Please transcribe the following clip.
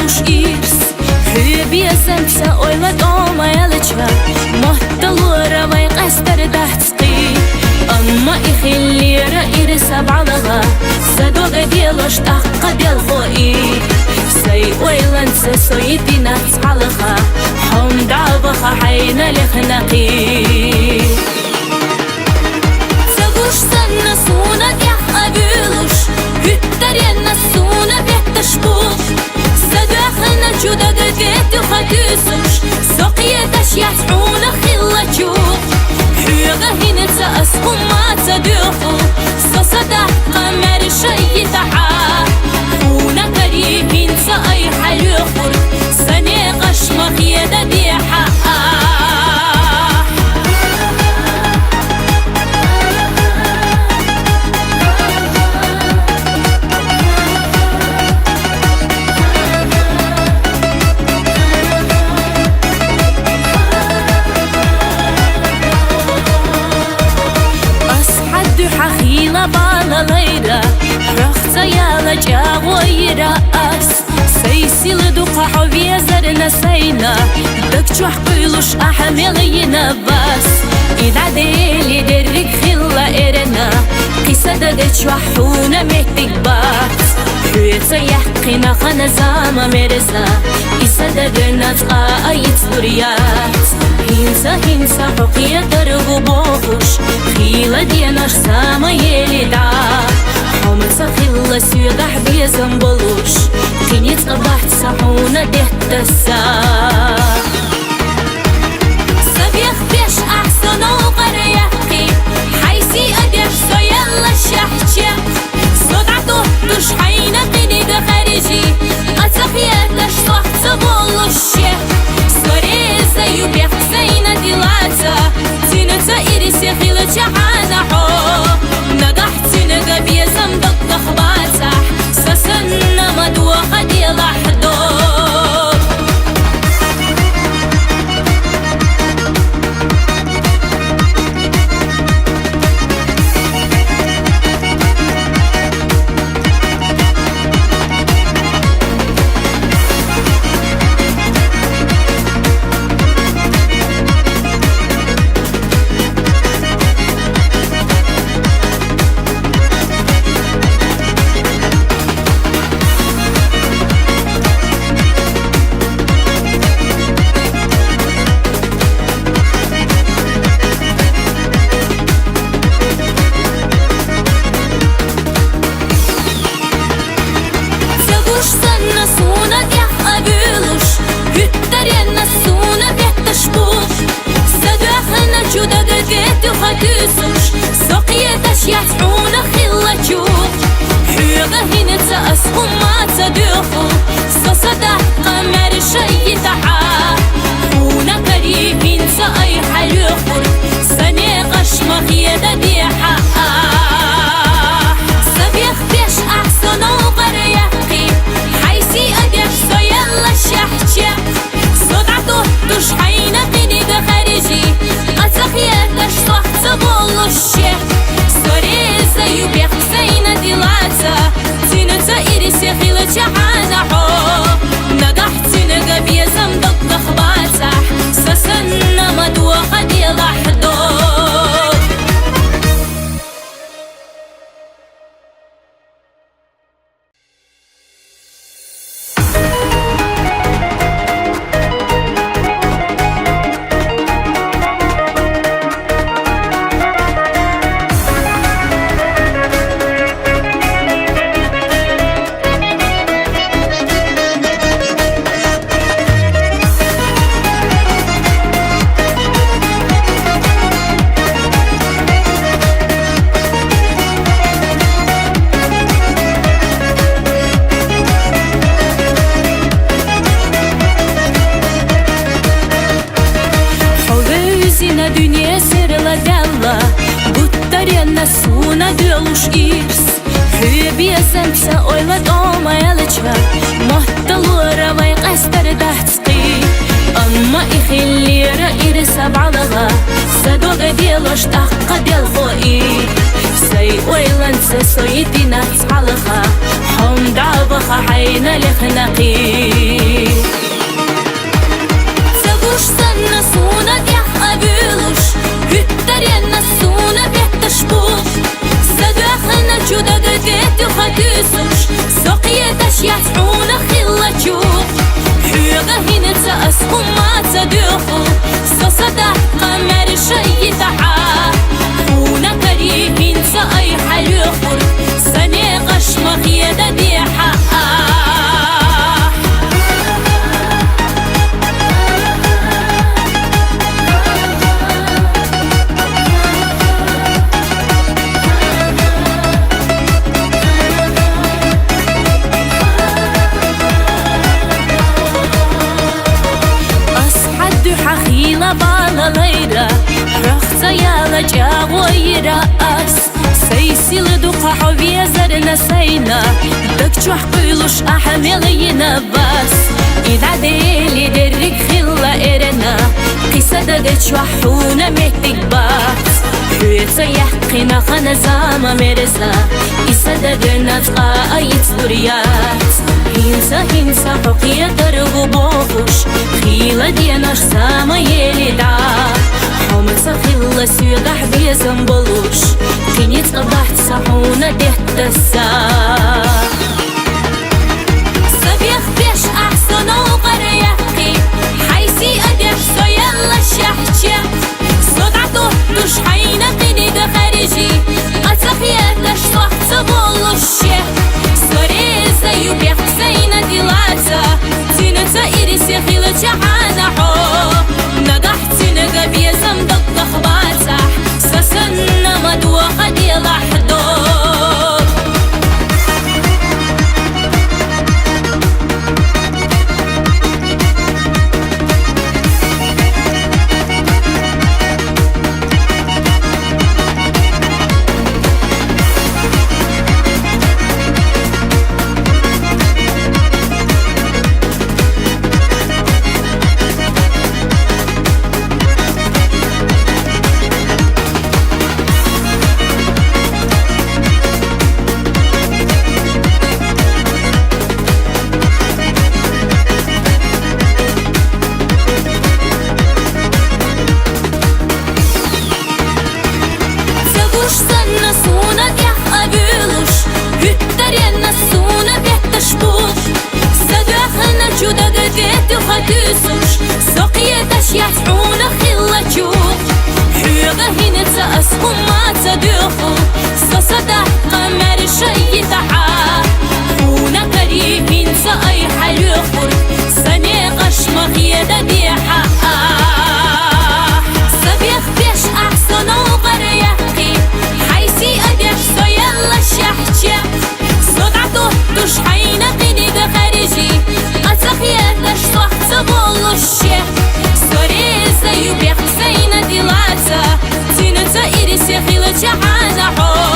diyormuş irs Hübiyesem oylat olmayalıca Muhtalara vay qastar dahtski Amma ikhillira irsa balaga Sadoga dilosh taqqa del khoi Say oylansa soyidina tsalaga Hum da'baha hayna likhnaqi Sagush sanna suna yaqabilush Hüttaryanna suna bettashbuh Sadakhna juda gadetu khatusush Soqiyatash yas'una khillachuh Hyga hinsa asqum ma tsaduhu Sasada qamar shay taha Una karih hinsa ay halukhur Sani qashma khiyada biha Bağlalayra Raxta yala cagoyra as Seysil duqa haviya zarna sayna Dökçuh kuyluş ahmeliyna bas İdadeli derrik khilla erena Qisada dökçuhuna mehtik bas Hüyetsa yahqina khana zama merza İsada dönatqa ayit zuriyat Hinsa huqiya dargu boğuş Khila diyanaş sama yelida Humsa khilla suyagax biyazan boluş Qinit qabaht sahuna dehtasa Sabiyakh besh ahsana uqarayaqi Haysi adef soyalla shahcha Sodatu dush hayna qiniga khariji Atsakhiyatlash sohta boluşye Skoreza yubekh sayna dilata Tinata irisi khila jahana ho Nagahtini gabiyazam dakta khbatah Sasanna madwa khadiya lahdo Soqiyatash yas'una khillachuh Hyga hinsa asqum ma tsaduhu Sasada qamar shay taha Una karih hinsa ay halukhur Sani qashma khiyada biha Sabiyakh besh ahsana uqarayaqi Haysi adef soyalla shahcha Sodatu dush hayna qiniga khariji Atsakhiyatlash sohta boluşye Skoreza yubekh sayna dilata Tinata irisi khila jahana ho Nagahtini gabiyazam dakta khbatah Sasanna madwa khadiya lahdo Dünya sırla dalla Buttaryanna suna diyormuş irs Hübiyesem oylat olmayalıca Muhtalara vay qastar dahtski Amma ikhillira irsa balaga Sadoga dilosh taqqa del khoi حي ويلنسى سويتنا تصحلخا حم دعبخا حينا لخنقي تغوش سنة سونا ديح أبيلوش هتر ينا سونا بيتشبوش زداخلنا جودا قديت وخديسوش سقيتش يسعونا خلا جوخ حيغا هنا تأسهم ما تدوخو سصدح قمر شي تحا خونا كريهين سأي حلوخور سنيقش مغيدا ديحا حخيلة بالا ليرة رخصة يالا جاوي رأس سيسيل دوقة حوية زرنا سينا دكتو حقيلوش أحملينا بس إذا ديلي درك خلا إرنا قصة دكتو حونا مهتك بس حيث يحقنا خنزامة مرزا إسا دقنا تقا يتصوريات هنسا حقية درغو بوخوش خيلة ديناش ساما يليدا حومسا خيلة سيدح بيزن بلوش خينيت قضحت صحونا دهت السا سبيخ بيش أحسن وقريحكي حيسي أدف سيلا شحشة صدعته دوش حينا قنيد خارجي أتخياتش صحت بلوش سوريزا يبيخ سينا ديلاتا تينتا إرسي خيلة جعانا حو نقحت نقبي زمدك تخباتح سسنا مدوخة ديلا حدود سقيتش يسعونا خلا جوخ حيغا هنا تأسهم ما تدوخو سصدح قمر شي تحا خونا كريهين سأي حلوخور سنيقش مغيدا ديحا سبيخ بيش أحسن وقريحكي حيسي أدف سيلا شحشة صدعته دوش حينا قنيد خارجي أتخياتش صحت بلوش سوريزا يبيخ سينا ديلاتا تينتا إرسي خيلة جعانا حو